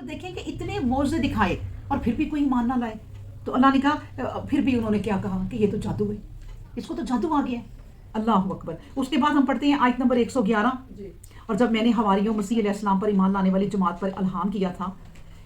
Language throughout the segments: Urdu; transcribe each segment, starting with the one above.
دیکھیں کہ اتنے معجزے دکھائے اور پھر بھی کوئی ایمان نہ لائے. تو اللہ نے کہا پھر بھی انہوں نے کیا کہا کہ یہ تو جادو ہے, اس کو تو جادو آ گیا ہے. اللہ اکبر. اس کے بعد ہم پڑھتے ہیں آیت نمبر 111. اور جب میں نے حواریوں مسیح علیہ السلام پر ایمان لانے والی جماعت پر الہام کیا تھا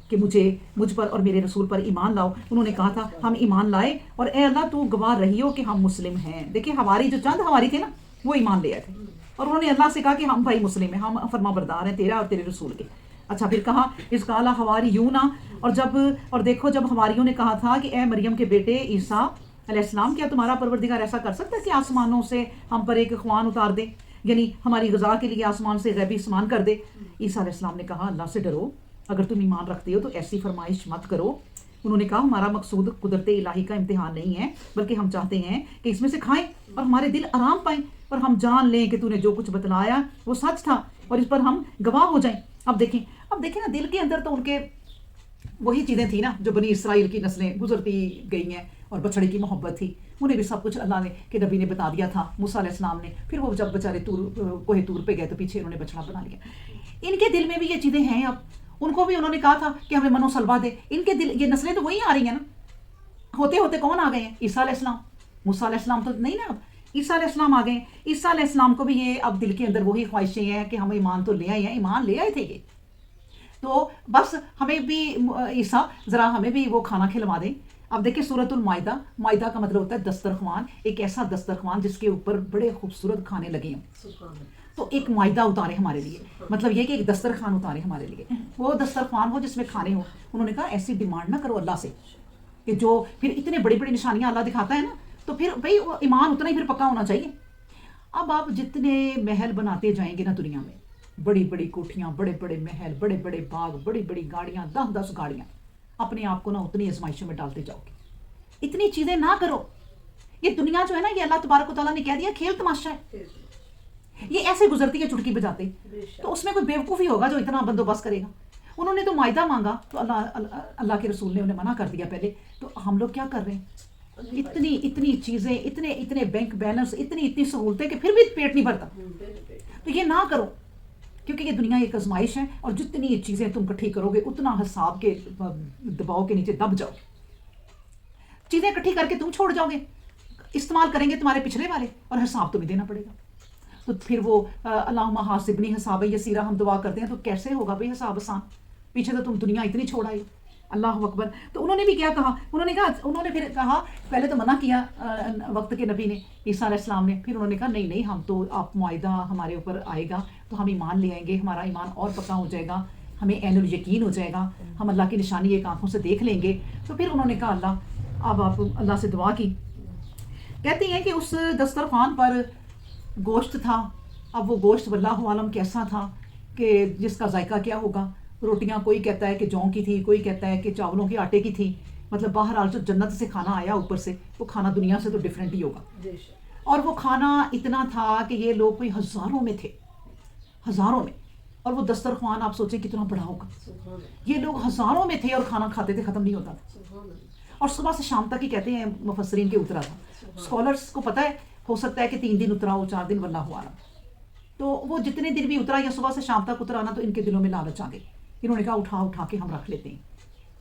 کہ مجھ پر اور میرے رسول پر ایمان لاؤ, انہوں نے کہا تھا ہم ایمان لائے اور اے اللہ تو گواہ رہی ہو کہ ہم مسلم ہیں. دیکھیں حواری جو چند حواری تھے نا وہ ایمان لے آئے تھے اور انہوں نے اللہ سے کہا کہ ہم بھائی مسلم ہیں, ہم فرما بردار ہیں تیرا اور تیرے رسول کے. اچھا پھر کہا اس قال حواریون, اور دیکھو جب حواریوں نے کہا تھا کہ اے مریم کے بیٹے عیسیٰ علیہ السلام, کیا تمہارا پروردگار ایسا کر سکتا ہے کہ آسمانوں سے ہم پر ایک خوان اتار دے, یعنی ہماری غذا کے لیے آسمان سے غیبی سامان کر دے. عیسیٰ علیہ السلام نے کہا اللہ سے ڈرو, اگر تم ایمان رکھتے ہو تو ایسی فرمائش مت کرو. انہوں نے کہا ہمارا مقصود قدرت الہی کا امتحان نہیں ہے, بلکہ ہم چاہتے ہیں کہ اس میں سے کھائیں اور ہمارے دل آرام پائیں اور ہم جان لیں کہ تو نے جو کچھ بتلایا وہ سچ تھا اور اس پر ہم گواہ ہو جائیں. اب دیکھیں نا دل کے اندر تو ان کے وہی چیزیں تھیں نا جو بنی اسرائیل کی نسلیں گزرتی گئی ہیں, اور بچڑے کی محبت تھی. انہیں بھی سب کچھ اللہ نے کہ نبی نے بتا دیا تھا, موسیٰ علیہ السلام نے. پھر وہ جب بیچارے کوہ طور پہ گئے تو پیچھے انہوں نے بچڑا بنا لیا. ان کے دل میں بھی یہ چیزیں ہیں. اب ان کو بھی انہوں نے کہا تھا کہ ہمیں منو سلوا دے. ان کے دل, یہ نسلیں تو وہی آ رہی ہیں نا. ہوتے ہوتے کون آ گئے ہیں؟ عیسیٰ علیہ السلام. موسیٰ علیہ السلام تو نہیں نا, اب عیسیٰ علیہ السلام آ گئے. عیسیٰ علیہ السلام کو بھی یہ اب دل کے اندر وہی خواہشیں ہیں کہ ہم ایمان تو لے آئے ہیں, ایمان لے آئے تھے یہ, تو بس ہمیں بھی عیسیٰ ذرا ہمیں بھی وہ کھانا کھلوا دیں. اب دیکھیں سورۃ المائدہ, مائدہ کا مطلب ہوتا ہے دسترخوان, ایک ایسا دسترخوان جس کے اوپر بڑے خوبصورت کھانے لگے ہوں. تو ایک مائدہ اتارے ہمارے لیے, مطلب یہ کہ ایک دسترخوان اتارے ہمارے لیے, وہ دسترخوان ہو جس میں کھانے ہو. انہوں نے کہا ایسی ڈیمانڈ نہ کرو اللہ سے کہ جو پھر اتنے بڑی بڑی نشانیاں اللہ دکھاتا ہے نا, تو پھر بھائی ایمان اتنا ہی پھر پکا ہونا چاہیے. اب آپ جتنے محل بناتے جائیں گے نا دنیا میں, بڑی بڑی کوٹھیاں, بڑے بڑے محل, بڑے بڑے باغ, بڑی بڑی گاڑیاں, 10 گاڑیاں, اپنے آپ کو نا اتنی آزمائشوں میں ڈالتے جاؤ گے. اتنی چیزیں نہ کرو. یہ دنیا جو ہے نا یہ اللہ تبارک و تعالیٰ نے کہہ دیا کھیل تماشا ہے, یہ ایسے گزرتی ہے چٹکی بجاتے. تو اس میں کوئی بیوقوفی ہوگا جو اتنا بندوبست کرے گا. انہوں نے تو مائدہ مانگا تو اللہ کے رسول نے انہیں منع کر دیا پہلے. تو ہم لوگ کیا کر رہے ہیں, اتنی چیزیں, اتنے بینک بیلنس, اتنی سہولتیں کہ پھر بھی پیٹ نہیں بھرتا. تو یہ نہ کرو, کیونکہ یہ دنیا ایک آزمائش ہے, اور جتنی چیزیں تم اکٹھی کرو گے اتنا حساب کے دباؤ کے نیچے دب جاؤ گے. چیزیں اکٹھی کر کے تم چھوڑ جاؤ گے, استعمال کریں گے تمہارے پچھلے والے, اور حساب تمہیں دینا پڑے گا. تو پھر وہ اللہم حاسبنی حسابا یسیرا ہم دعا کرتے ہیں, تو کیسے ہوگا بھائی حساب آسان, پیچھے تو تم دنیا اتنی چھوڑ آئے. اللہ اکبر. تو انہوں نے بھی کیا کہا, انہوں نے پھر کہا, پہلے تو منع کیا وقت کے نبی نے, عیسیٰ علیہ السلام نے. پھر انہوں نے کہا نہیں ہم تو, آپ معاہدہ ہمارے اوپر آئے گا تو ہم ایمان لے آئیں گے, ہمارا ایمان اور پکا ہو جائے گا, ہمیں عین الیقین ہو جائے گا, ہم اللہ کی نشانی ایک آنکھوں سے دیکھ لیں گے. تو پھر انہوں نے کہا اب آپ اللہ سے دعا کی. کہتے ہیں کہ اس دسترخوان پر گوشت تھا. اب وہ گوشت واللہ عالم کیسا تھا کہ جس کا ذائقہ کیا ہوگا. روٹیاں کوئی کہتا ہے کہ جوں کی تھی, کوئی کہتا ہے کہ چاولوں کے آٹے کی تھی. مطلب بہرحال جو جنت سے کھانا آیا اوپر سے, وہ کھانا دنیا سے تو ڈیفرنٹ ہی ہوگا. اور وہ کھانا اتنا تھا کہ یہ لوگ کوئی ہزاروں میں تھے, ہزاروں میں. اور وہ دسترخوان آپ سوچیں کتنا بڑا ہوگا. یہ لوگ ہزاروں میں تھے اور کھانا کھاتے تھے, ختم نہیں ہوتا تھا. اور صبح سے شام تک ہی کہتے ہیں مفسرین کے اترا تھا. اسکالرس کو پتہ ہے, ہو سکتا ہے کہ 3 دن اترا ہو, 4 دن واللہ اعلم. تو وہ جتنے دن بھی اترا یا صبح سے شام تک اترا نا, تو ان کے دلوں میں لالچ آ گئی. انہوں نے کہا اٹھا کے ہم رکھ لیتے ہیں,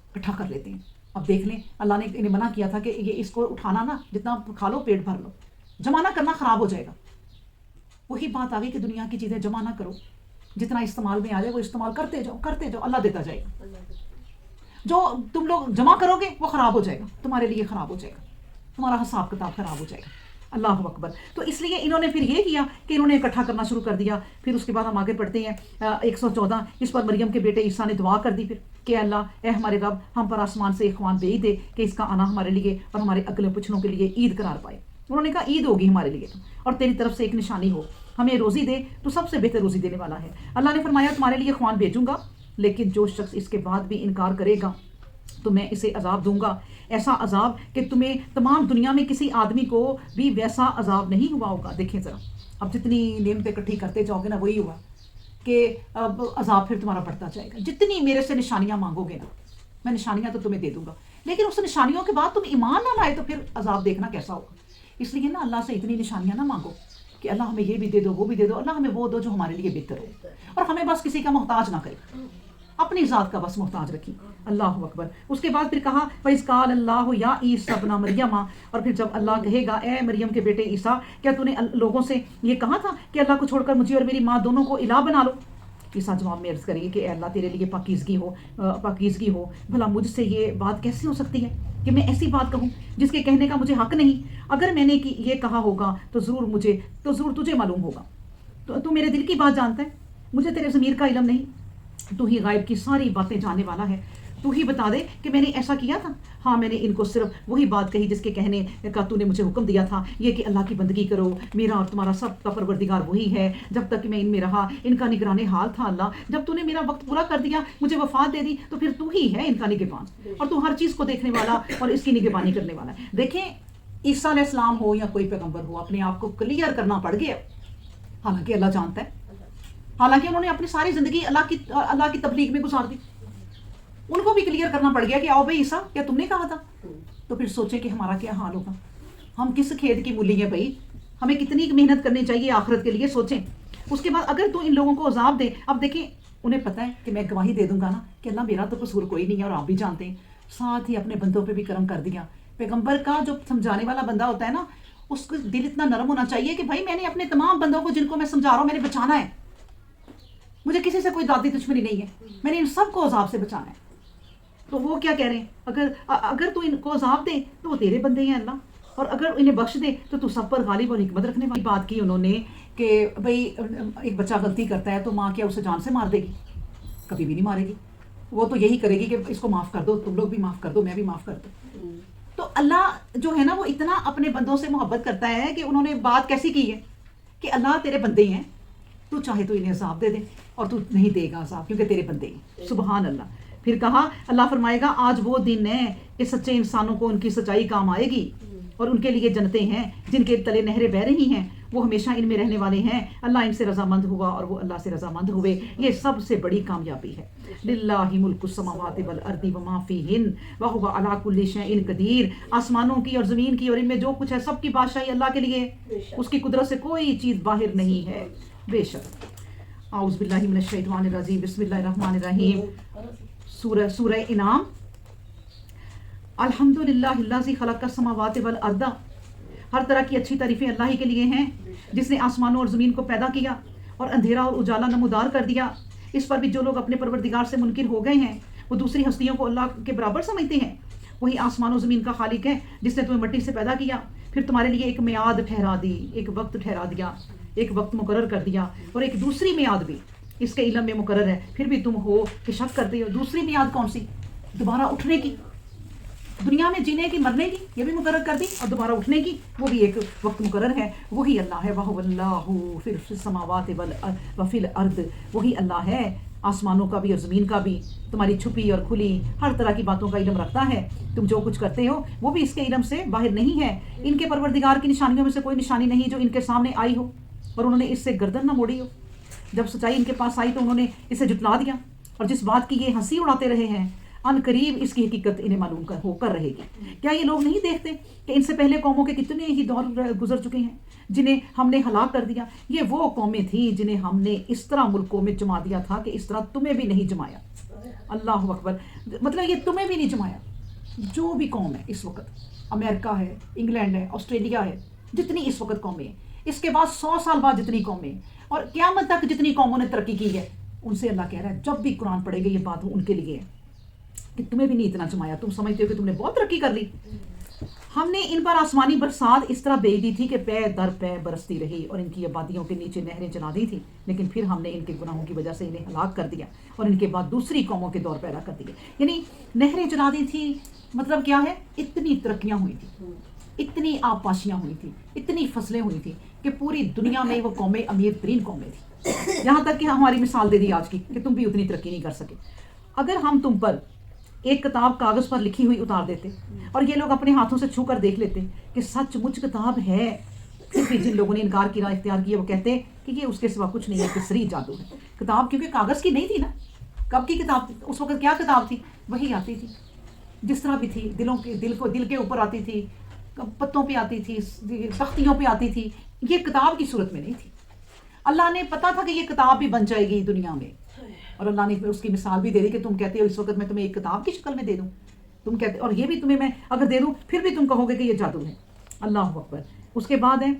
اکٹھا کر لیتے ہیں. اب دیکھ لیں, اللہ نے انہیں منع کیا تھا کہ یہ اس کو اٹھانا نا, جتنا کھا لو پیٹ بھر لو, جمع نہ کرنا, خراب ہو جائے گا. وہی بات آ گئی کہ دنیا کی چیزیں جمع نہ کرو, جتنا استعمال میں آ جائے وہ استعمال کرتے جاؤ, اللہ دیتا جائے گا. جو تم لوگ جمع کرو گے وہ خراب ہو جائے گا, تمہارے لیے خراب ہو جائے گا, تمہارا حساب کتاب خراب ہو جائے گا. اللہ اکبر. تو اس لیے انہوں نے پھر یہ کیا کہ انہوں نے اکٹھا کرنا شروع کر دیا. پھر اس کے بعد ہم آگے پڑھتے ہیں 114. اس پر مریم کے بیٹے عیسیٰ نے دعا کر دی پھر کہ اللہ اے ہمارے رب, ہم پر آسمان سے ایک خوان بھیج دے کہ اس کا آنا ہمارے لیے اور ہمارے اگلے پچھلوں کے لیے عید قرار پائے. انہوں نے کہا عید ہوگی ہمارے لیے, اور تیری طرف سے ایک نشانی ہو, ہمیں روزی دے, تو سب سے بہتر روزی دینے والا ہے. اللہ نے فرمایا تمہارے لیے خوان بھیجوں گا, لیکن جو شخص اس کے بعد بھی انکار کرے گا تو میں اسے عذاب دوں گا, ایسا عذاب کہ تمہیں تمام دنیا میں کسی آدمی کو بھی ویسا عذاب نہیں ہوا ہوگا. دیکھیں ذرا, اب جتنی نعمتیں اکٹھی کرتے جاؤ گے نا, وہی ہوا کہ اب عذاب پھر تمہارا بڑھتا جائے گا. جتنی میرے سے نشانیاں مانگو گے نا, میں نشانیاں تو تمہیں دے دوں گا, لیکن اس نشانیوں کے بعد تم ایمان نہ لائے تو پھر عذاب دیکھنا کیسا ہوگا. اس لیے نا اللہ سے اتنی نشانیاں نہ مانگو کہ اللہ ہمیں یہ بھی دے دو, وہ بھی دے دو. اللہ ہمیں وہ دو جو ہمارے لیے بہتر ہو, اور ہمیں بس کسی کا محتاج نہ کرے. اپنی ذات کا بس محتاج رکھی. اللہ اکبر. اس کے بعد پھر کہا وَإِذْ قَالَ اللَّهُ يَا عِيسَى ابْنَ مَرْيَمَ، اور پھر جب اللہ کہے گا اے مریم کے بیٹے عیسیٰ، کیا تو نے لوگوں سے یہ کہا تھا کہ اللہ کو چھوڑ کر مجھے اور میری ماں دونوں کو الہ بنا لو؟ عیسیٰ جواب میں عرض کریں گے کہ اے اللہ تیرے لیے پاکیزگی ہو، بھلا مجھ سے یہ بات کیسے ہو سکتی ہے کہ میں ایسی بات کہوں جس کے کہنے کا مجھے حق نہیں؟ اگر میں نے یہ کہا ہوگا تو ضرور تجھے معلوم ہوگا. تو میرے دل کی بات جانتا ہے، مجھے تیرے ضمیر کا علم نہیں، تو ہی غائب کی ساری باتیں جاننے والا ہے. تو ہی بتا دے کہ میں نے ایسا کیا تھا. ہاں میں نے ان کو صرف وہی بات کہی جس کے کہنے کا تو نے مجھے حکم دیا تھا، یہ کہ اللہ کی بندگی کرو، میرا اور تمہارا سب کا پروردگار وہی ہے. جب تک کہ میں ان میں رہا ان کا نگران حال تھا اللہ، جب تو نے میرا وقت پورا کر دیا، مجھے وفات دے دی، تو پھر تو ہی ہے ان کا نگہبان، اور تو ہر چیز کو دیکھنے والا اور اس کی نگہبانی کرنے والا ہے. دیکھیں عیسیٰ علیہ السلام ہو یا کوئی پیغمبر ہو، اپنے آپ کو کلیئر کرنا پڑ گیا. حالانکہ اللہ جانتا ہے، حالانکہ انہوں نے اپنی ساری زندگی اللہ کی تبلیغ میں گزار دی. ان کو بھی کلیئر کرنا پڑ گیا کہ آؤ بھائی عیسیٰ کیا تم نے کہا تھا. تو پھر سوچیں کہ ہمارا کیا حال ہوگا. ہم کس کھیت کی مولی ہیں بھائی، ہمیں کتنی محنت کرنی چاہیے آخرت کے لیے. سوچیں اس کے بعد اگر تو ان لوگوں کو عذاب دے. اب دیکھیں انہیں پتہ ہے کہ میں گواہی دے دوں گا نا کہ اللہ میرا تو قصور کوئی نہیں ہے، اور آپ بھی جانتے ہیں. ساتھ ہی اپنے بندوں پہ بھی کرم کر دیا. پیغمبر کا جو سمجھانے والا بندہ ہوتا ہے نا، اس کا دل اتنا نرم ہونا چاہیے کہ بھائی میں نے اپنے تمام بندوں کو جن کو میں سمجھا رہا ہوں میں نے بچانا ہے. مجھے کسی سے کوئی ذاتی دشمنی نہیں ہے، میں نے ان سب کو عذاب سے بچانا ہے. تو وہ کیا کہہ رہے ہیں، اگر تو ان کو عذاب دے تو وہ تیرے بندے ہیں اللہ، اور اگر انہیں بخش دے تو سب پر غالب اور حکمت رکھنے والی. بات کی انہوں نے کہ بھئی ایک بچہ غلطی کرتا ہے تو ماں کیا اسے جان سے مار دے گی؟ کبھی بھی نہیں مارے گی. وہ تو یہی کرے گی کہ اس کو معاف کر دو، تم لوگ بھی معاف کر دو، میں بھی معاف کر دوں. تو اللہ جو ہے نا وہ اتنا اپنے بندوں سے محبت کرتا ہے کہ انہوں نے بات کیسی کی ہے کہ اللہ تیرے بندے ہیں، تو چاہے تو انہیں عذاب دے دے اور تو نہیں دے گا عذاب کیونکہ تیرے بندے ہیں. سبحان اللہ. پھر کہا اللہ فرمائے گا آج وہ دن ہے کہ سچے انسانوں کو ان کی سچائی کام آئے گی، اور ان کے لیے جنتیں ہیں جن کے تلے نہریں بہ رہی ہیں، وہ ہمیشہ ان میں رہنے والے ہیں. اللہ ان سے رضامند ہوا اور وہ اللہ سے رضامند ہوئے. یہ سب سے بڑی کامیابی ہے. للہ ملک السماوات والارض وما فیہن وہو علی کل شیء قدیر. آسمانوں کی اور زمین کی اور ان میں جو کچھ ہے سب کی بادشاہی اللہ کے لیے، اس کی قدرت سے کوئی چیز باہر نہیں ہے. بے شک. اعوذ باللہ من الشیطان الرجیم. بسم اللہ الرحمن الرحیم. سورہ انعام. الحمدللہ الذی خلق السماوات والارض. ہر طرح کی اچھی تعریفیں اللہ ہی کے لیے ہیں جس نے آسمانوں اور زمین کو پیدا کیا اور اندھیرا اور اجالا نمودار کر دیا. اس پر بھی جو لوگ اپنے پروردگار سے منکر ہو گئے ہیں وہ دوسری ہستیوں کو اللہ کے برابر سمجھتے ہیں. وہی آسمان و زمین کا خالق ہے جس نے تمہیں مٹی سے پیدا کیا، پھر تمہارے لیے ایک میعاد ٹھہرا دی، ایک وقت ٹھہرا دیا، ایک وقت مقرر کر دیا، اور ایک دوسری میعاد بھی اس کے علم میں مقرر ہے. پھر بھی تم ہو کہ شک کرتے ہو. دوسری میعاد کون سی؟ دوبارہ اٹھنے کی، دنیا میں جینے کی، مرنے کی، یہ بھی مقرر کر دی، اور دوبارہ اٹھنے کی وہ بھی ایک وقت مقرر ہے. وہی اللہ ہے. وَهُوَ اللَّهُ فِي السَّمَاوَاتِ وَفِي الْأَرْضِ. وہی اللہ ہے، آسمانوں کا بھی اور زمین کا بھی، تمہاری چھپی اور کھلی ہر طرح کی باتوں کا علم رکھتا ہے. تم جو کچھ کرتے ہو وہ بھی اس کے علم سے باہر نہیں ہے. ان کے پروردگار کی نشانیوں میں سے کوئی نشانی نہیں جو ان کے سامنے آئی ہو اور انہوں نے اس سے گردن نہ موڑی ہو. جب سچائی ان کے پاس آئی تو انہوں نے اسے جھٹلا دیا، اور جس بات کی یہ ہنسی اڑاتے رہے ہیں ان قریب اس کی حقیقت انہیں معلوم کر رہے گی. کیا یہ لوگ نہیں دیکھتے کہ ان سے پہلے قوموں کے کتنے ہی دور گزر چکے ہیں جنہیں ہم نے ہلاک کر دیا؟ یہ وہ قومیں تھیں جنہیں ہم نے اس طرح ملکوں میں جما دیا تھا کہ اس طرح تمہیں بھی نہیں جمایا. اللہ اکبر. مطلب یہ تمہیں بھی نہیں جمایا. جو بھی قوم ہے اس وقت، امریکہ ہے، انگلینڈ ہے، آسٹریلیا ہے، جتنی اس وقت قومیں ہیں، اس کے بعد 100 سال بعد جتنی قومیں ہیں، اور قیامت تک جتنی قوموں نے ترقی کی ہے، ان سے اللہ کہہ رہا ہے جب بھی قرآن پڑھے گا یہ بات ان کے لیے ہے کہ تمہیں بھی نہیں اتنا جمایا. تم سمجھتے ہو کہ تم نے بہت ترقی کر لی. ہم نے ان پر آسمانی برسات اس طرح بھیج دی تھی کہ پے در پے برستی رہی، اور ان کی آبادیوں کے نیچے نہریں چلا دی تھی، لیکن پھر ہم نے ان کے گناہوں کی وجہ سے انہیں ہلاک کر دیا اور ان کے بعد دوسری قوموں کے دور پیدا کر دیے. یعنی نہریں چلا دی تھی، مطلب کیا ہے؟ اتنی ترقیاں ہوئی تھی، اتنی آبپاشیاں ہوئی تھی، اتنی فصلیں ہوئی تھی کہ پوری دنیا میں وہ قومیں امیر ترین قومیں تھیں. یہاں تک کہ ہماری مثال دے دی آج کی کہ تم بھی اتنی ترقی نہیں کر سکے. اگر ہم تم پر ایک کتاب کاغذ پر لکھی ہوئی اتار دیتے اور یہ لوگ اپنے ہاتھوں سے چھو کر دیکھ لیتے کہ سچ مچ کتاب ہے، پھر بھی جن لوگوں نے انکار کی راہ اختیار کی وہ کہتے کہ یہ اس کے سوا کچھ نہیں ہے، کسری جادو ہے. کتاب کیونکہ کاغذ کی نہیں تھی نا. کب کی کتاب تھی؟ اس وقت کیا کتاب تھی؟ وہی آتی تھی جس طرح بھی تھی، دل کے اوپر آتی تھی، پتوں پہ آتی تھی، تختیوں پہ آتی تھی. یہ کتاب کی صورت میں نہیں تھی. اللہ نے پتا تھا کہ یہ کتاب بھی بن جائے گی دنیا میں، اور اللہ نے اس کی مثال بھی دے دی کہ تم کہتے ہو اس وقت میں تمہیں ایک کتاب کی شکل میں دے دوں، تم کہتے اور یہ بھی تمہیں میں اگر دے دوں پھر بھی تم کہو گے کہ یہ جادو ہے۔ اللہ اکبر۔ اس کے بعد ہے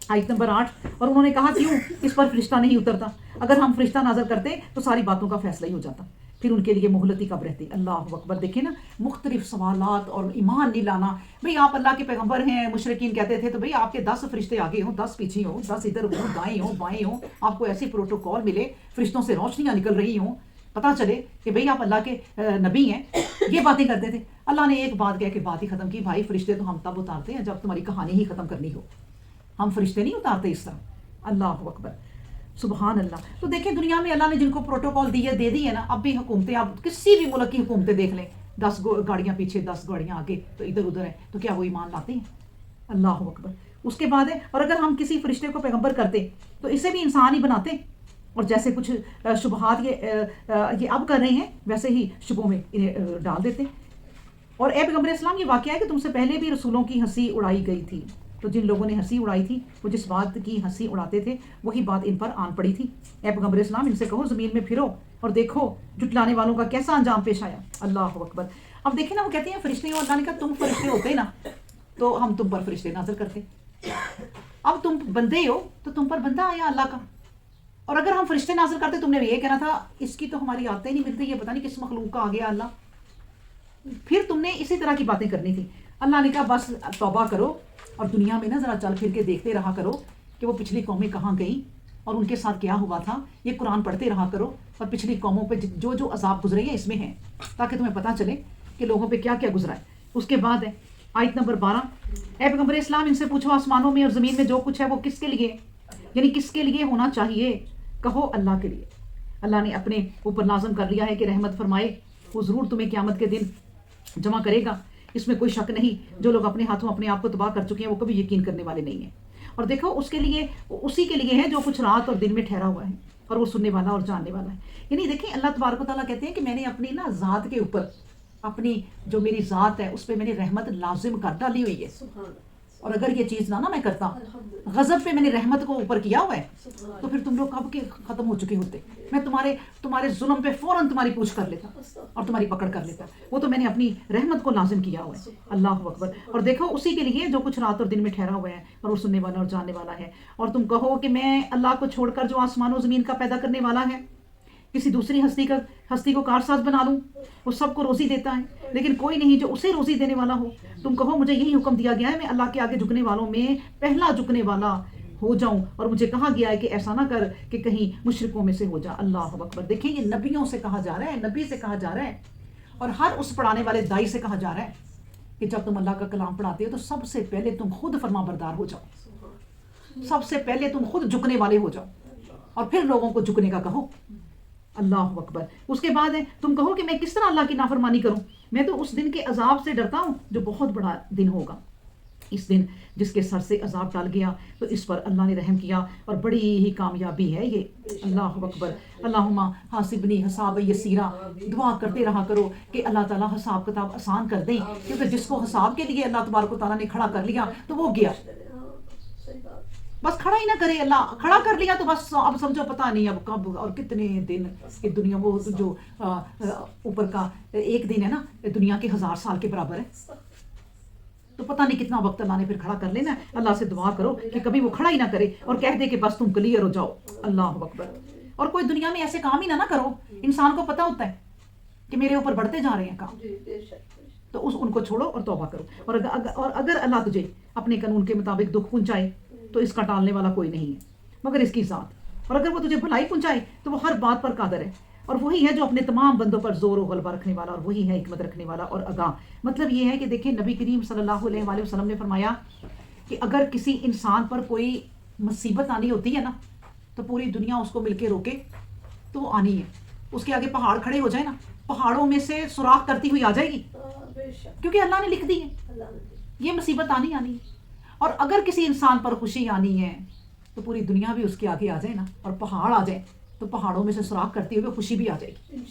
آیت نمبر 8، اور انہوں نے کہا کیوں اس پر فرشتہ نہیں اترتا؟ اگر ہم فرشتہ نازل کرتے تو ساری باتوں کا فیصلہ ہی ہو جاتا، پھر ان کے لیے مہلت ہی کب رہتی۔ اللہ اکبر۔ دیکھیں نا مختلف سوالات اور ایمان نہیں لانا۔ بھئی آپ اللہ کے پیغمبر ہیں، مشرکین کہتے تھے تو بھئی آپ کے 10 فرشتے آگے ہوں، 10 پیچھے ہوں، 10 ادھر ہوں، دائیں ہوں بائیں ہوں، آپ کو ایسی پروٹوکول ملے، فرشتوں سے روشنیاں نکل رہی ہوں، پتہ چلے کہ بھئی آپ اللہ کے نبی ہیں، یہ باتیں کرتے تھے۔ اللہ نے ایک بات کہہ کے بات ہی ختم کی، بھائی فرشتے تو ہم تب اتارتے ہیں جب تمہاری کہانی ہی ختم کرنی ہو، ہم فرشتے نہیں اتارتے اس طرح۔ اللہ اکبر، سبحان اللہ۔ تو دیکھیں دنیا میں اللہ نے جن کو پروٹوکول دے دی ہے نا، اب بھی حکومتیں، آپ کسی بھی ملک کی حکومتیں دیکھ لیں، 10 گاڑیاں پیچھے 10 گاڑیاں آگے، تو ادھر ادھر ہے، تو کیا وہ ایمان لاتے ہیں؟ اللہ اکبر۔ اس کے بعد ہے، اور اگر ہم کسی فرشتے کو پیغمبر کرتے تو اسے بھی انسان ہی بناتے، اور جیسے کچھ شبہات یہ اب کر رہے ہیں ویسے ہی شبہوں میں انہیں ڈال دیتے۔ اور اے پیغمبر اسلام، یہ واقعہ ہے کہ تم سے پہلے بھی رسولوں کی ہنسی اڑائی گئی تھی، تو جن لوگوں نے ہنسی اڑائی تھی وہ جس بات کی ہنسی اڑاتے تھے وہی بات ان پر آن پڑی تھی۔ اے پیغمبر اسلام، ان سے کہو زمین میں پھرو اور دیکھو جھٹلانے والوں کا کیسا انجام پیش آیا۔ اللہ اکبر۔ اب دیکھیں نا، وہ کہتے ہیں فرشتے ہو، اللہ نے کہا تم فرشتے ہوتے نا تو ہم تم پر فرشتے نازل کرتے، اب تم بندے ہو تو تم پر بندہ آیا اللہ کا، اور اگر ہم فرشتے نازل کرتے تم نے یہ کہنا تھا اس کی تو ہماری عادتیں نہیں ملتی، یہ پتہ نہیں کس مخلوق کا آ گیا اللہ، پھر تم نے اسی طرح کی باتیں کرنی تھی۔ اللہ نے کہا بس توبہ کرو اور دنیا میں نا ذرا چل پھر کے دیکھتے رہا کرو کہ وہ پچھلی قومیں کہاں گئیں اور ان کے ساتھ کیا ہوا تھا، یہ قرآن پڑھتے رہا کرو، اور پچھلی قوموں پہ جو جو عذاب گزرے ہیں اس میں ہیں، تاکہ تمہیں پتہ چلے کہ لوگوں پہ کیا کیا گزرا ہے۔ اس کے بعد ہے آیت نمبر 12، اے پیغمبر اسلام، ان سے پوچھو آسمانوں میں اور زمین میں جو کچھ ہے وہ کس کے لیے، یعنی کس کے لیے ہونا چاہیے؟ کہو اللہ کے لیے۔ اللہ نے اپنے اوپر لازم کر لیا ہے کہ رحمت فرمائے، وہ ضرور تمہیں قیامت کے دن جمع کرے گا، اس میں کوئی شک نہیں۔ جو لوگ اپنے ہاتھوں اپنے آپ کو تباہ کر چکے ہیں وہ کبھی یقین کرنے والے نہیں ہیں۔ اور دیکھو اس کے لیے، اسی کے لیے ہے جو کچھ رات اور دن میں ٹھہرا ہوا ہے، اور وہ سننے والا اور جاننے والا ہے۔ یعنی دیکھیں اللہ تبارک و تعالیٰ کہتے ہیں کہ میں نے اپنی نا ذات کے اوپر، اپنی جو میری ذات ہے اس پہ میں نے رحمت لازم کر ڈالی ہوئی ہے، اور اگر یہ چیز نہ میں کرتا، غضب پہ میں نے رحمت کو اوپر کیا ہوا ہے، تو پھر تم لوگ کب کے ختم ہو چکے ہوتے، میں تمہارے ظلم پہ فوراً تمہاری پوچھ کر لیتا اور تمہاری پکڑ کر لیتا، وہ تو میں نے اپنی رحمت کو لازم کیا ہوا ہے۔ اللہ اکبر۔ اور دیکھو اسی کے لیے جو کچھ رات اور دن میں ٹھہرا ہوا ہے، اور وہ سننے والا اور جاننے والا ہے۔ اور تم کہو کہ میں اللہ کو چھوڑ کر جو آسمان و زمین کا پیدا کرنے والا ہے کسی دوسری ہستی کو کارساز بنا لوں؟ وہ سب کو روزی دیتا ہے لیکن کوئی نہیں جو اسے روزی دینے والا ہو۔ تم کہو مجھے یہی حکم دیا گیا ہے میں اللہ کے آگے جھکنے والوں میں پہلا جھکنے والا ہو جاؤں، اور مجھے کہا گیا ہے کہ ایسا نہ کر کہ کہیں مشرکوں میں سے ہو جا۔ اللہ اکبر۔ دیکھیں یہ نبیوں سے کہا جا رہا ہے، نبی سے کہا جا رہا ہے، اور ہر اس پڑھانے والے دائی سے کہا جا رہا ہے کہ جب تم اللہ کا کلام پڑھاتے ہو تو سب سے پہلے تم خود فرما بردار ہو جاؤ، سب سے پہلے تم خود جھکنے والے ہو جاؤ، اور پھر لوگوں کو جھکنے کا کہو۔ اللہ اکبر۔ اس کے بعد ہے تم کہو کہ میں کس طرح اللہ کی نافرمانی کروں، میں تو اس دن کے عذاب سے ڈرتا ہوں جو بہت بڑا دن ہوگا۔ اس دن جس کے سر سے عذاب ٹال گیا تو اس پر اللہ نے رحم کیا، اور بڑی ہی کامیابی ہے یہ۔ اللہ اکبر۔ اللہم حاسبنی حساب یسیرا، دعا کرتے رہا کرو کہ اللہ تعالیٰ حساب کتاب آسان کر دیں، کیونکہ جس کو حساب کے لیے اللہ تبارک و تعالیٰ نے کھڑا کر لیا تو وہ گیا، بس کھڑا ہی نہ کرے، اللہ کھڑا کر لیا تو بس اب سمجھو پتہ نہیں اب کب اور کتنے دن کہ دنیا، وہ جو اوپر کا ایک دن ہے نا دنیا کے 1000 سال کے برابر ہے، تو پتہ نہیں کتنا وقت اللہ نے پھر کھڑا کر لینا ہے۔ اللہ سے دعا کرو کہ کبھی وہ کھڑا ہی نہ کرے اور کہہ دے کہ بس تم کلیئر ہو جاؤ۔ اللہ اکبر۔ اور کوئی دنیا میں ایسے کام ہی نہ کرو، انسان کو پتہ ہوتا ہے کہ میرے اوپر بڑھتے جا رہے ہیں کام، تو ان کو چھوڑو اور توبہ کرو۔ اور اگر اللہ تجھے اپنے قانون کے مطابق دکھ پہنچائے تو اس کا ٹالنے والا کوئی نہیں ہے مگر اس کی ذات، اور اگر وہ تجھے بھلائی پہنچائے تو وہ ہر بات پر قادر ہے، اور وہی ہے جو اپنے تمام بندوں پر زور و غلبہ رکھنے والا، اور وہی ہے حکمت رکھنے والا اور آگاہ۔ مطلب یہ ہے کہ دیکھیں نبی کریم صلی اللہ علیہ وآلہ وسلم نے فرمایا کہ اگر کسی انسان پر کوئی مصیبت آنی ہوتی ہے نا تو پوری دنیا اس کو مل کے روکے تو وہ آنی ہے، اس کے آگے پہاڑ کھڑے ہو جائے نا، پہاڑوں میں سے سوراخ کرتی ہوئی آ جائے گی، کیونکہ اللہ نے لکھ دی ہے یہ مصیبت آنی ہے۔ اور اگر کسی انسان پر خوشی آنی ہے تو پوری دنیا بھی اس کے آگے آ جائے نا، اور پہاڑ آ جائے تو پہاڑوں میں سے سوراخ کرتے ہوئے خوشی بھی آ جائے گی،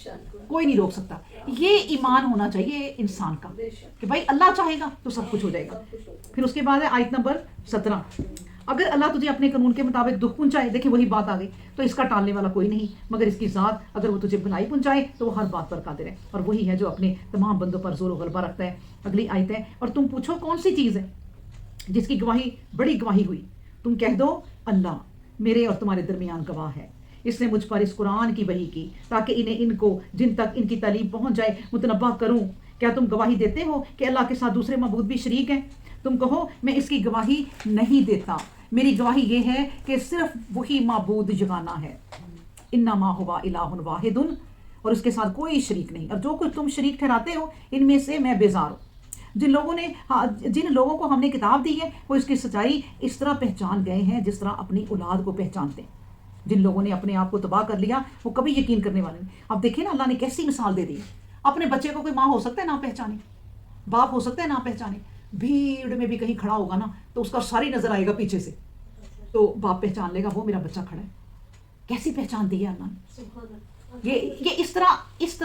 کوئی نہیں روک سکتا۔ یہ ایمان ہونا چاہیے انسان کا کہ بھائی اللہ چاہے گا تو سب کچھ ہو جائے گا۔ پھر اس کے بعد ہے آیت نمبر 17، اگر اللہ تجھے اپنے قانون کے مطابق دکھ پہنچائے، دیکھیں وہی بات آ گئی، تو اس کا ٹالنے والا کوئی نہیں مگر اس کی ذات، اگر وہ تجھے بھلائی پہنچائے تو وہ ہر بات پر قادر ہے، اور وہی ہے جو اپنے تمام بندوں پر زور و غلبہ رکھتا ہے۔ اگلی آیت ہے، اور تم پوچھو کون سی چیز ہے جس کی گواہی بڑی گواہی ہوئی، تم کہہ دو اللہ میرے اور تمہارے درمیان گواہ ہے، اس نے مجھ پر اس قرآن کی وحی کی تاکہ ان کو جن تک ان کی تعلیم پہنچ جائے متنبہ کروں۔ کیا تم گواہی دیتے ہو کہ اللہ کے ساتھ دوسرے معبود بھی شریک ہیں؟ تم کہو میں اس کی گواہی نہیں دیتا، میری گواہی یہ ہے کہ صرف وہی معبود یگانہ ہے، انما ہوا الہ واحد، اور اس کے ساتھ کوئی شریک نہیں، اور جو کچھ تم شریک ٹھہراتے ہو ان میں سے میں بیزار ہوں۔ جن لوگوں کو ہم نے کتاب دی ہے وہ اس کی سچائی اس طرح پہچان گئے ہیں جس طرح اپنی اولاد کو پہچانتے ہیں۔ جن لوگوں نے اپنے آپ کو تباہ کر لیا وہ کبھی یقین کرنے والے نہیں۔ اب دیکھیں نا، اللہ نے کیسی مثال دے دی، اپنے بچے کو کوئی ماں ہو سکتا ہے نہ پہچانے، باپ ہو سکتا ہے نہ پہچانے، بھیڑ میں بھی کہیں کھڑا ہوگا نا تو اس کا ساری نظر آئے گا پیچھے سے، تو باپ پہچان لے گا وہ میرا بچہ کھڑا ہے۔ کیسی پہچان دی ہے اللہ نے، یہ اس طرح جس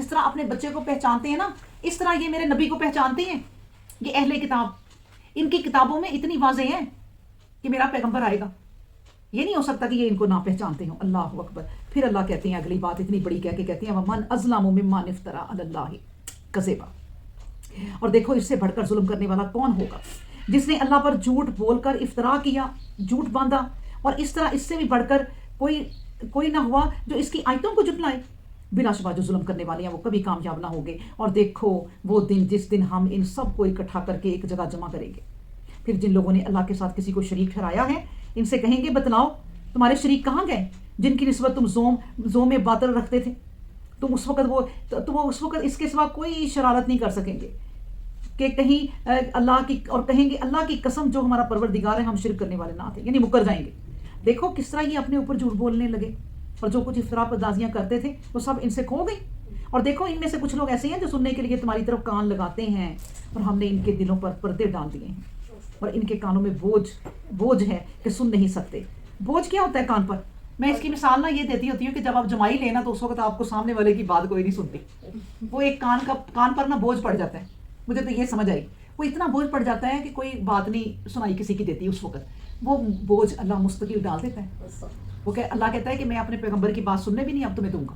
طرح اپنے بچے کو پہچانتے ہیں نا، اس طرح یہ میرے نبی کو پہچانتے ہیں۔ یہ اہل کتاب، ان کی کتابوں میں اتنی واضح ہے کہ میرا پیغمبر آئے گا، یہ نہیں ہو سکتا کہ یہ ان کو نہ پہچانتے ہوں۔ اللہ اکبر۔ پھر اللہ کہتے ہیں اگلی بات اتنی بڑی کہہ کے کہتے ہیں وَمَنْ أَظْلَمُ مِمَّنِ افْتَرَىٰ عَلَى اللَّهِ كَذِبًا، اور دیکھو اس سے بڑھ کر ظلم کرنے والا کون ہوگا جس نے اللہ پر جھوٹ بول کر افطرا کیا، جھوٹ باندھا، اور اس طرح اس سے بھی بڑھ کر کوئی نہ ہوا جو اس کی آیتوں کو جھٹلائے۔ بلا شبہ جو ظلم کرنے والے ہیں وہ کبھی کامیاب نہ ہوں گے۔ اور دیکھو وہ دن جس دن ہم ان سب کو اکٹھا کر کے ایک جگہ جمع کریں گے۔ پھر جن لوگوں نے اللہ کے ساتھ کسی کو شریک ٹھہرایا ہے ان سے کہیں گے بتلاؤ تمہارے شریک کہاں گئے جن کی نسبت تم زوم میں باطل رکھتے تھے؟ تم اس وقت اس کے سوا کوئی شرارت نہیں کر سکیں گے کہ کہیں کہیں گے اللہ کی قسم جو ہمارا پروردگار ہے ہم شرک کرنے والے نہ تھے، یعنی مکر جائیں گے۔ دیکھو کس طرح یہ اپنے اوپر جھوٹ بولنے لگے، اور جو کچھ افطرا پردازیاں کرتے تھے وہ سب ان سے کھو گئی۔ اور دیکھو ان میں سے کچھ لوگ ایسے ہیں جو سننے کے لیے تمہاری طرف کان لگاتے ہیں، اور ہم نے ان کے دلوں پر پردے ڈال دیے ہیں، اور ان کے کانوں میں بوجھ ہے کہ سن نہیں سکتے۔ بوجھ کیا ہوتا ہے کان پر؟ میں اس کی مثال نہ یہ دیتی ہوتی ہوں کہ جب آپ جمائی لینا تو اس وقت آپ کو سامنے والے کی بات کوئی نہیں سنتی، وہ ایک کان پر نہ بوجھ پڑ جاتا ہے۔ مجھے تو یہ سمجھ آئی، وہ اتنا بوجھ پڑ جاتا ہے کہ کوئی بات نہیں سنائی کسی کی دیتی، اس وقت وہ بوجھ اللہ مستقل ڈال دیتا ہے۔ اللہ کہتا ہے کہ میں اپنے پیغمبر کی بات سننے بھی نہیں اب تمہیں دوں گا۔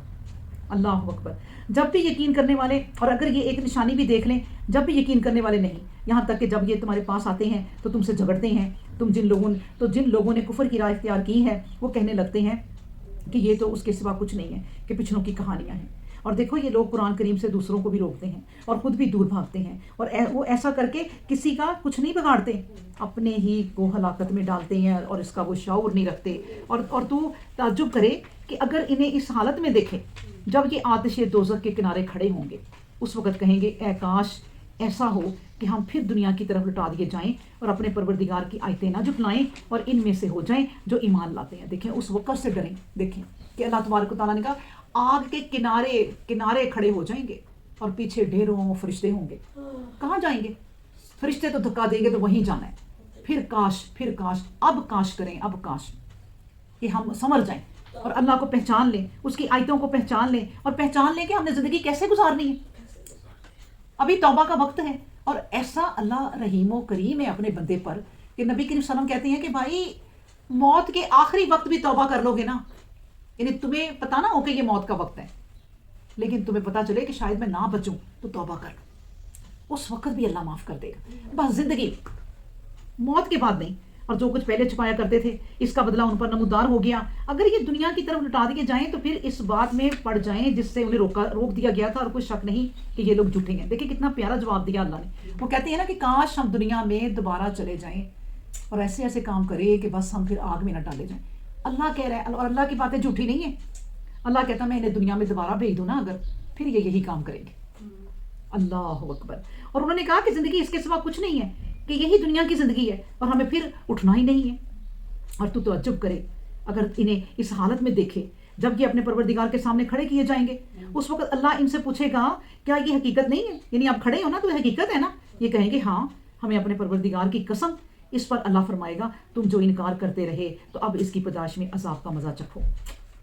اللہ اکبر۔ جب بھی یقین کرنے والے، اور اگر یہ ایک نشانی بھی دیکھ لیں، جب بھی یقین کرنے والے نہیں، یہاں تک کہ جب یہ تمہارے پاس آتے ہیں تو تم سے جھگڑتے ہیں، جن لوگوں نے کفر کی راہ اختیار کی ہے وہ کہنے لگتے ہیں کہ یہ تو اس کے سوا کچھ نہیں ہے، کہ پچھلوں کی کہانیاں ہیں۔ اور دیکھو یہ لوگ قرآن کریم سے دوسروں کو بھی روکتے ہیں اور خود بھی دور بھاگتے ہیں، اور وہ ایسا کر کے کسی کا کچھ نہیں بگاڑتے، اپنے ہی کو ہلاکت میں ڈالتے ہیں، اور اس کا وہ شعور نہیں رکھتے۔ اور تو تعجب کرے کہ اگر انہیں اس حالت میں دیکھے جب یہ آتش دوزخ کے کنارے کھڑے ہوں گے، اس وقت کہیں گے اے کاش ایسا ہو کہ ہم پھر دنیا کی طرف لٹا دیے جائیں اور اپنے پروردگار کی آیتیں نہ جھٹلائیں اور ان میں سے ہو جائیں جو ایمان لاتے ہیں۔ دیکھیں اس وقت سے ڈریں، دیکھیں کہ اللہ تبارک و تعالیٰ نے کہا آگ کے کنارے کھڑے ہو جائیں گے اور پیچھے ڈھیروں فرشتے ہوں گے۔ کہاں جائیں گے؟ فرشتے تو دھکا دیں گے تو وہیں جانا ہے۔ پھر کاش اب کاش کریں، اب کاش کہ ہم سمجھ جائیں اور اللہ کو پہچان لیں، اس کی آیتوں کو پہچان لیں، اور پہچان لیں کہ ہم نے زندگی کیسے گزارنی ہے۔ ابھی توبہ کا وقت ہے، اور ایسا اللہ رحیم و کریم ہے اپنے بندے پر کہ نبی کریم صلی اللہ علیہ وسلم کہتے ہیں کہ بھائی موت کے آخری وقت بھی توبہ کر لو گے نا، یعنی تمہیں پتا نہ ہو کہ یہ موت کا وقت ہے، لیکن تمہیں پتا چلے کہ شاید میں نہ بچوں تو توبہ کر لو، اس وقت بھی اللہ معاف کر دے گا۔ بس زندگی موت کے بعد نہیں، اور جو کچھ پہلے چھپایا کرتے تھے اس کا بدلہ ان پر نمودار ہو گیا۔ اگر یہ دنیا کی طرف لٹا دیے جائیں تو پھر اس بات میں پڑ جائیں جس سے انہیں روک دیا گیا تھا، اور کوئی شک نہیں کہ یہ لوگ جھوٹے ہیں۔ دیکھیں کتنا پیارا جواب دیا اللہ نے۔ وہ کہتے ہیں نا کہ کاش ہم دنیا میں دوبارہ چلے جائیں اور ایسے کام کرے کہ بس ہم پھر آگ میں نہ ڈالے جائیں۔ اللہ کہہ رہا ہے، اور اللہ کی باتیں جھوٹی نہیں ہیں۔ اللہ کہتا ہے میں انہیں دنیا میں دوبارہ بھیج دوں نا اگر، پھر یہ یہی کام کریں گے۔ اللہ اکبر۔ اور انہوں نے کہا کہ زندگی اس کے سوا کچھ نہیں ہے، کہ یہی دنیا کی زندگی ہے اور ہمیں پھر اٹھنا ہی نہیں ہے۔ اور تو تعجب کرے اگر انہیں اس حالت میں دیکھے جب یہ اپنے پروردگار کے سامنے کھڑے کیے جائیں گے، اس وقت اللہ ان سے پوچھے گا کیا یہ حقیقت نہیں ہے، یعنی آپ کھڑے ہو نا تو یہ حقیقت ہے نا؟ یہ کہیں گے ہاں ہمیں اپنے پروردگار کی قسم۔ اس پر اللہ فرمائے گا تم جو انکار کرتے رہے تو اب اس کی پاداش میں عذاب کا مزہ چکھو۔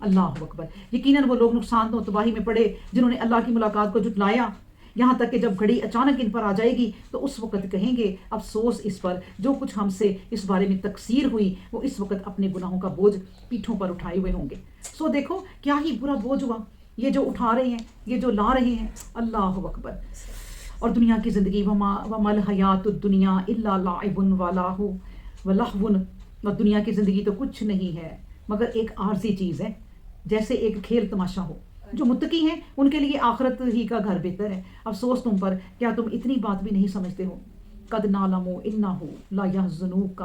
اللہ اکبر۔ یقیناً وہ لوگ نقصان و تباہی میں پڑے جنہوں نے اللہ کی ملاقات کو جھٹلایا۔ یہاں تک کہ جب گھڑی اچانک ان پر آ جائے گی تو اس وقت کہیں گے افسوس اس پر جو کچھ ہم سے اس بارے میں تقصیر ہوئی، وہ اس وقت اپنے گناہوں کا بوجھ پیٹھوں پر اٹھائے ہوئے ہوں گے۔ سو دیکھو کیا ہی برا بوجھ ہوا، یہ جو اٹھا رہے ہیں، یہ جو لا رہے ہیں، اللہ اکبر۔ اور دنیا کی زندگی وما الحیات الدنیا الا لعب ولہو، اور دنیا کی زندگی تو کچھ نہیں ہے مگر ایک عارضی چیز ہے، جیسے ایک کھیل تماشا ہو۔ جو متقی ہیں ان کے لیے آخرت ہی کا گھر بہتر ہے۔ افسوس تم پر، کیا تم اتنی بات بھی نہیں سمجھتے ہو؟ قد نعلم انہ لا یحزنک،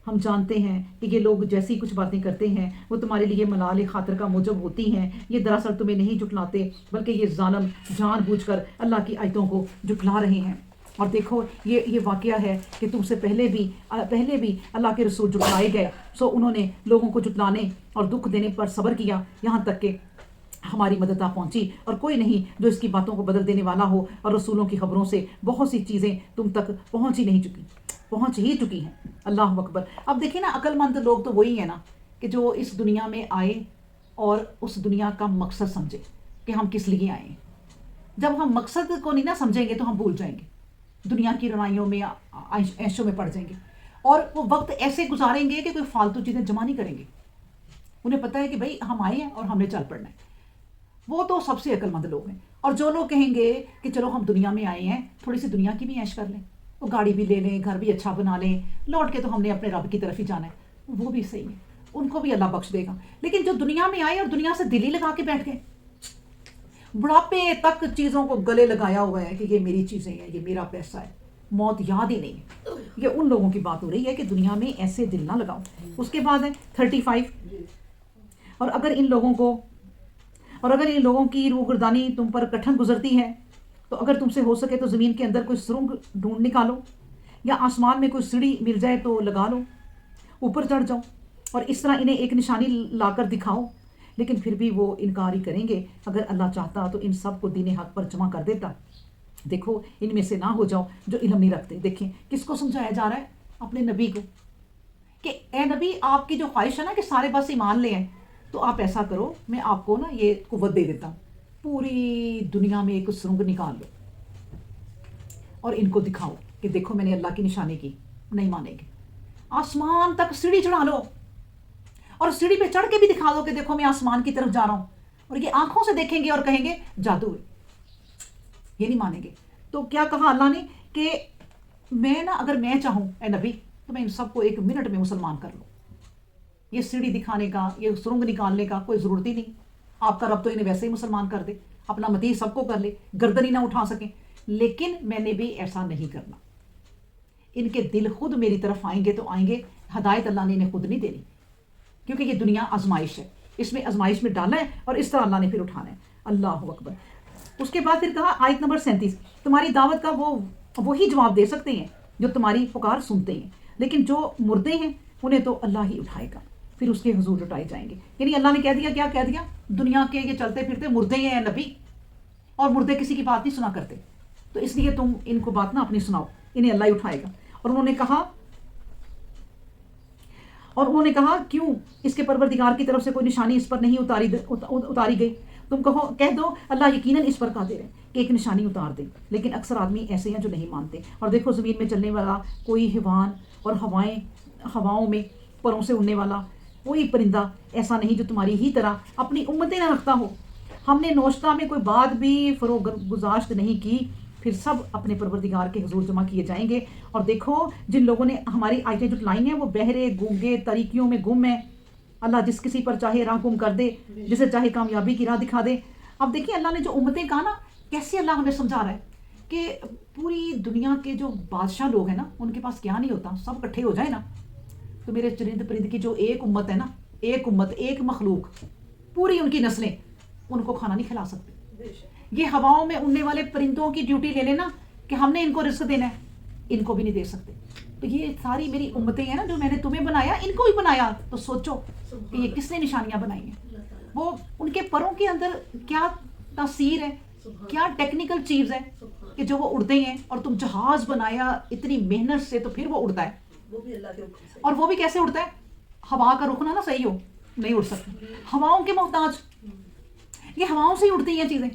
ہم جانتے ہیں کہ یہ لوگ جیسی کچھ باتیں کرتے ہیں وہ تمہارے لیے ملال خاطر کا موجب ہوتی ہیں، یہ دراصل تمہیں نہیں جھٹلاتے بلکہ یہ ظالم جان بوجھ کر اللہ کی آیتوں کو جھٹلا رہے ہیں۔ اور دیکھو یہ واقعہ ہے کہ تم سے پہلے بھی اللہ کے رسول جھٹلائے گئے، سو انہوں نے لوگوں کو جھٹلانے اور دکھ دینے پر صبر کیا، یہاں تک کہ ہماری مدد آ پہنچی، اور کوئی نہیں جو اس کی باتوں کو بدل دینے والا ہو، اور رسولوں کی خبروں سے بہت سی چیزیں تم تک پہنچ ہی چکی ہیں۔ اللہ اکبر۔ اب دیکھیں نا، عقل مند لوگ تو وہی ہیں نا کہ جو اس دنیا میں آئے اور اس دنیا کا مقصد سمجھے کہ ہم کس لیے آئے ہیں۔ جب ہم مقصد کو نہیں نا سمجھیں گے تو ہم بھول جائیں گے، دنیا کی رڑائیوں میں عیشوں میں پڑ جائیں گے، اور وہ وقت ایسے گزاریں گے کہ کوئی فالتو چیزیں جمع نہیں کریں گے۔ انہیں پتہ ہے کہ بھائی ہم آئے ہیں اور ہم نے چل پڑنا ہے۔ وہ تو سب سے عقل مند لوگ ہیں۔ اور جو لوگ کہیں گے کہ چلو ہم دنیا میں آئے ہیں، تھوڑی سی دنیا کی بھی عیش کر لیں، وہ گاڑی بھی لے لیں، گھر بھی اچھا بنا لیں، لوٹ کے تو ہم نے اپنے رب کی طرف ہی جانا ہے، وہ بھی صحیح ہے، ان کو بھی اللہ بخش دے گا۔ لیکن جو دنیا میں آئے اور دنیا سے دلی لگا کے بیٹھ گئے، بڑھاپے تک چیزوں کو گلے لگایا ہوا ہے کہ یہ میری چیزیں ہیں، یہ میرا پیسہ ہے، موت یاد ہی نہیں ہے، یہ ان لوگوں کی بات ہو رہی ہے کہ دنیا میں ایسے دل نہ لگاؤ۔ اس کے بعد ہے 35، اور اگر ان لوگوں کی روح گردانی تم پر کٹھن گزرتی ہے تو اگر تم سے ہو سکے تو زمین کے اندر کوئی سرنگ ڈھونڈ نکالو، یا آسمان میں کوئی سیڑھی مل جائے تو لگا لو، اوپر چڑھ جاؤ، اور اس طرح انہیں ایک نشانی لا کر دکھاؤ۔ لیکن پھر بھی وہ انکار ہی کریں گے۔ اگر اللہ چاہتا تو ان سب کو دین حق پر جمع کر دیتا۔ دیکھو ان میں سے نہ ہو جاؤ جو علم نہیں رکھتے۔ دیکھیں کس کو سمجھایا جا رہا ہے؟ اپنے نبی کو، کہ اے نبی آپ کی جو خواہش ہے نا کہ سارے بس ایمان لے آئیں، تو آپ ایسا کرو، میں آپ کو نا یہ قوت دے دیتا ہوں، پوری دنیا میں ایک سرنگ نکال لو اور ان کو دکھاؤ کہ دیکھو میں نے اللہ کی نشانی کی، نہیں مانیں گے۔ آسمان تک سیڑھی چڑھا لو اور سیڑھی پہ چڑھ کے بھی دکھا دو کہ دیکھو میں آسمان کی طرف جا رہا ہوں، اور یہ آنکھوں سے دیکھیں گے اور کہیں گے جادو ہے، یہ نہیں مانیں گے۔ تو کیا کہا اللہ نے کہ میں نا اگر میں چاہوں اے نبی تو میں ان سب کو ایک منٹ میں مسلمان کر لوں۔ یہ سیڑھی دکھانے کا، یہ سرنگ نکالنے کا کوئی ضرورت ہی نہیں۔ آپ کا رب تو انہیں ویسے ہی مسلمان کر دے، اپنا متی سب کو کر لے، گردن ہی نہ اٹھا سکیں۔ لیکن میں نے بھی ایسا نہیں کرنا، ان کے دل خود میری طرف آئیں گے تو آئیں گے، ہدایت اللہ نے انہیں خود نہیں دینی، کیونکہ یہ دنیا آزمائش ہے، اس میں آزمائش میں ڈالنا ہے اور اس طرح اللہ نے پھر اٹھانا ہے۔ اللہ اکبر۔ اس کے بعد پھر کہا آیت نمبر 37، تمہاری دعوت کا وہی جواب دے سکتے ہیں جو تمہاری پکار سنتے ہیں، لیکن جو مردے ہیں انہیں تو اللہ ہی اٹھائے گا، پھر اس کے حضور اٹھائے جائیں گے۔ یعنی اللہ نے کہہ دیا، کیا کہہ دیا؟ دنیا کے یہ چلتے پھرتے مردے ہیں نبی، اور مردے کسی کی بات نہیں سنا کرتے، تو اس لیے تم ان کو بات نہ اپنی سناؤ، انہیں اللہ ہی اٹھائے گا۔ اور انہوں نے کہا کیوں اس کے پروردگار کی طرف سے کوئی نشانی اس پر نہیں اتاری گئی؟ تم کہہ دو اللہ یقیناً اس پر قادر ہے کہ ایک نشانی اتار دے، لیکن اکثر آدمی ایسے ہیں جو نہیں مانتے۔ اور دیکھو زمین میں چلنے والا کوئی حیوان اور ہواؤں میں پروں سے اڑنے والا کوئی پرندہ ایسا نہیں جو تمہاری ہی طرح اپنی امتیں نہ رکھتا ہو۔ ہم نے نوشتہ میں کوئی بات بھی فروغ گزاشت نہیں کی، پھر سب اپنے پروردگار کے حضور جمع کیے جائیں گے۔ اور دیکھو جن لوگوں نے ہماری آیتیں جھٹلائی ہیں وہ بہرے، گونگے، تاریکیوں میں گم ہیں۔ اللہ جس کسی پر چاہے راہ گم کر دے، جسے چاہے کامیابی کی راہ دکھا دے۔ اب دیکھیں اللہ نے جو امتیں کہا نا، کیسے اللہ ہمیں سمجھا رہا ہے کہ پوری دنیا کے جو بادشاہ لوگ ہیں نا، ان کے پاس کیا نہیں ہوتا، سب اکٹھے ہو جائے نا تو میرے چرند پرند کی جو ایک امت ہے نا، ایک امت، ایک مخلوق، پوری ان کی نسلیں ان کو کھانا نہیں کھلا سکتے۔ یہ ہواؤں میں اڑنے والے پرندوں کی ڈیوٹی لے لینا کہ ہم نے ان کو رزق دینا ہے، ان کو بھی نہیں دے سکتے۔ تو یہ ساری میری امتیں ہیں نا جو میں نے تمہیں بنایا، ان کو بھی بنایا، تو سوچو کہ یہ کس نے نشانیاں بنائی ہیں۔ وہ ان کے پروں کے اندر کیا تاثیر ہے، کیا ٹیکنیکل چیز ہے کہ جو وہ اڑتے ہیں، اور تم جہاز بنایا اتنی محنت سے تو پھر وہ اڑتا ہے، اور وہ بھی کیسے اڑتا ہے؟ ہوا کا رخ نہ صحیح ہو، نہیں اڑ سکتا، ہواؤں کے محتاج، یہ ہواؤں سے ہی اڑتی ہیں چیزیں۔